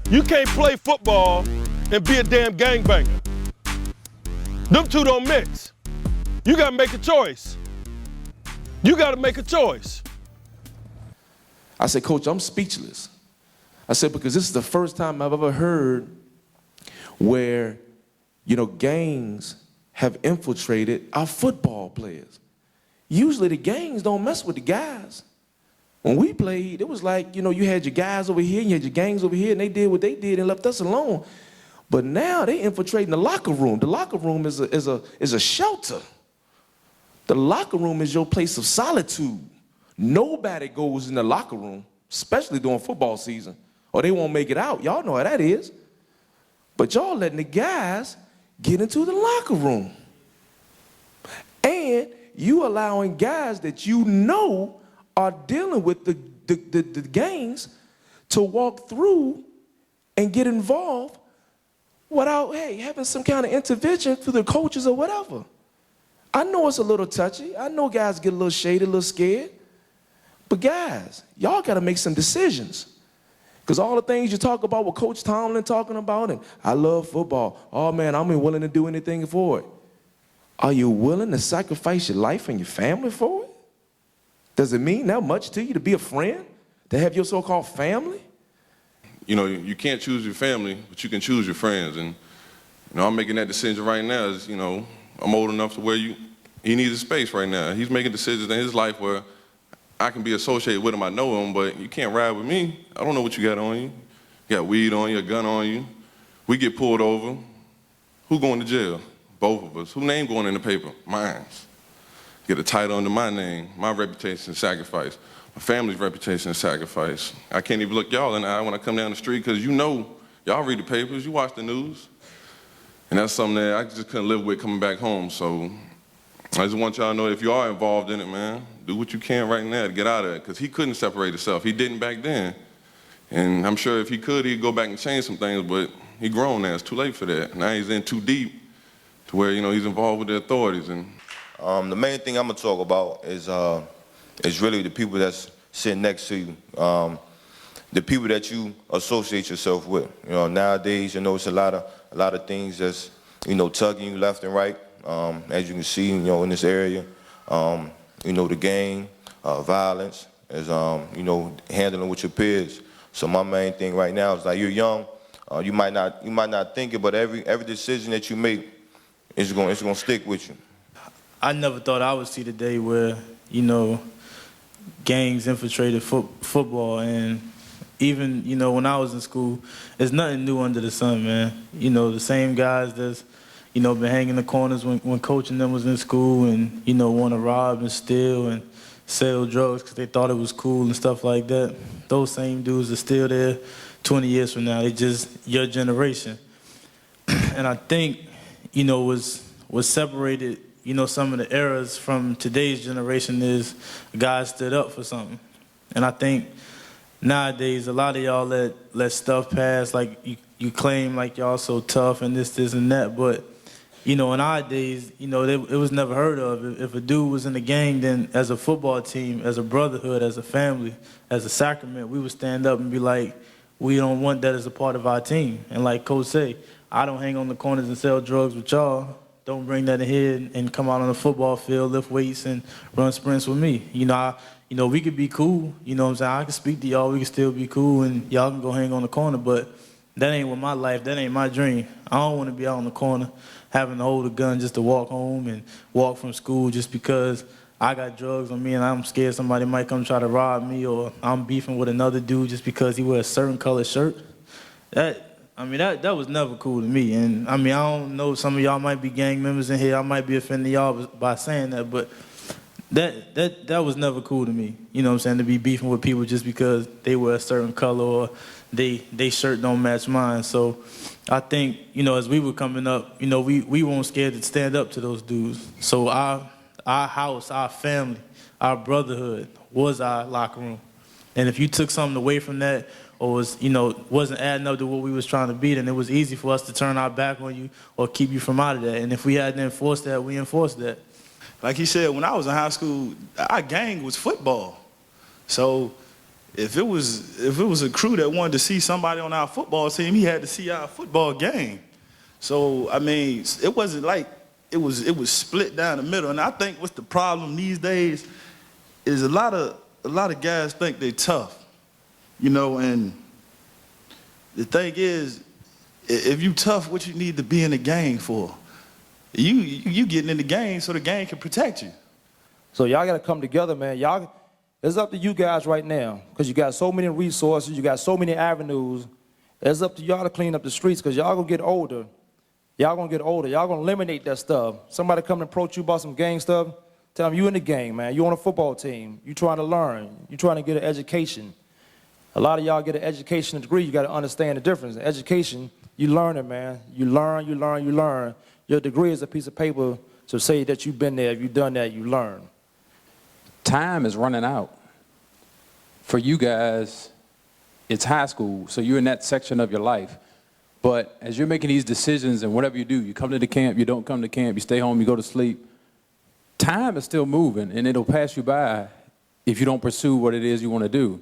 You can't play football and be a damn gangbanger. Them two don't mix. You gotta make a choice. You gotta make a choice. I said, Coach, I'm speechless. I said, because this is the first time I've ever heard where, gangs have infiltrated our football players. Usually the gangs don't mess with the guys. When we played, it was like, you had your guys over here, you had your gangs over here, and they did what they did and left us alone. But now they infiltrating the locker room. The locker room is a shelter. The locker room is your place of solitude. Nobody goes in the locker room, especially during football season, or they won't make it out. Y'all know how that is. But y'all letting the guys get into the locker room. And you allowing guys that you know are dealing with the gangs to walk through and get involved without, having some kind of intervention through the coaches or whatever. I know it's a little touchy. I know guys get a little shady, a little scared. But guys, y'all got to make some decisions. Because all the things you talk about, what Coach Tomlin talking about, and I love football. Oh, man, I'm willing to do anything for it. Are you willing to sacrifice your life and your family for it? Does it mean that much to you to be a friend, to have your so-called family? You can't choose your family, but you can choose your friends. And, I'm making that decision right now. I'm old enough to where he needs a space right now. He's making decisions in his life where I can be associated with him, I know him, but you can't ride with me. I don't know what you got on you. You got weed on you, a gun on you. We get pulled over. Who going to jail? Both of us. Who name going in the paper? Mine's. Get a title under my name. My reputation is sacrificed. My family's reputation is sacrificed. I can't even look y'all in the eye when I come down the street because y'all read the papers, you watch the news. And that's something that I just couldn't live with coming back home. So I just want y'all to know if you are involved in it, man, do what you can right now to get out of it, because he couldn't separate himself. He didn't back then. And I'm sure if he could, he'd go back and change some things, but he grown now. It's too late for that. Now he's in too deep to where, he's involved with the authorities. And the main thing I'm gonna talk about is really the people that's sitting next to you, the people that you associate yourself with. Nowadays, it's a lot of things that's, tugging you left and right. As you can see, in this area, the gang, violence, is, handling with your peers. So my main thing right now is like, you're young, you might not think it, but every decision that you make is gonna stick with you. I never thought I would see the day where, gangs infiltrated football, and even, when I was in school, there's nothing new under the sun, man. The same guys that's, been hanging the corners when Coach and them was in school and, want to rob and steal and sell drugs because they thought it was cool and stuff like that. Those same dudes are still there 20 years from now. They just your generation. And I think, what separated, some of the eras from today's generation is guys stood up for something. And I think nowadays a lot of y'all let stuff pass, like you claim like y'all so tough and this and that, but in our days, it was never heard of. If a dude was in the gang, then as a football team, as a brotherhood, as a family, as a sacrament, we would stand up and be like, we don't want that as a part of our team. And like Coach say, I don't hang on the corners and sell drugs with y'all. Don't bring that in here and come out on the football field, lift weights, and run sprints with me. We could be cool. What I'm saying? I can speak to y'all. We can still be cool, and y'all can go hang on the corner. But that ain't what my life. That ain't my dream. I don't want to be out on the corner having to hold a gun just to walk home and walk from school just because I got drugs on me and I'm scared somebody might come try to rob me, or I'm beefing with another dude just because he wears a certain color shirt. That was never cool to me. And I don't know, some of y'all might be gang members in here. I might be offending y'all by saying that, but that was never cool to me. To be beefing with people just because they wear a certain color or they shirt don't match mine. So I think, as we were coming up, we weren't scared to stand up to those dudes. So our house, our family, our brotherhood was our locker room. And if you took something away from that, or wasn't adding up to what we was trying to be, then it was easy for us to turn our back on you or keep you from out of that. And if we hadn't enforced that, we enforced that. Like he said, when I was in high school, our gang was football. So if it was a crew that wanted to see somebody on our football team, he had to see our football game. So I mean, it wasn't like it was split down the middle. And I think what's the problem these days is a lot of guys think they're tough, you know. And the thing is, if you tough, what you need to be in the gang for? You getting in the game so the gang can protect you. So y'all got to come together, man. Y'all, it's up to you guys right now, because you got so many resources, you got so many avenues. It's up to y'all to clean up the streets, because y'all gonna get older. Y'all gonna get older. Y'all gonna eliminate that stuff. Somebody come and approach you about some gang stuff, tell them you in the gang, man. You on a football team. You trying to learn. You trying to get an education. A lot of y'all get an education degree. You got to understand the difference. In education, you learn it, man. You learn, you learn, you learn. Your degree is a piece of paper to say that you've been there, you've done that, you learn. Time is running out. For you guys, it's high school, so you're in that section of your life. But as you're making these decisions and whatever you do, you come to the camp, you don't come to camp, you stay home, you go to sleep, time is still moving, and it'll pass you by if you don't pursue what it is you want to do.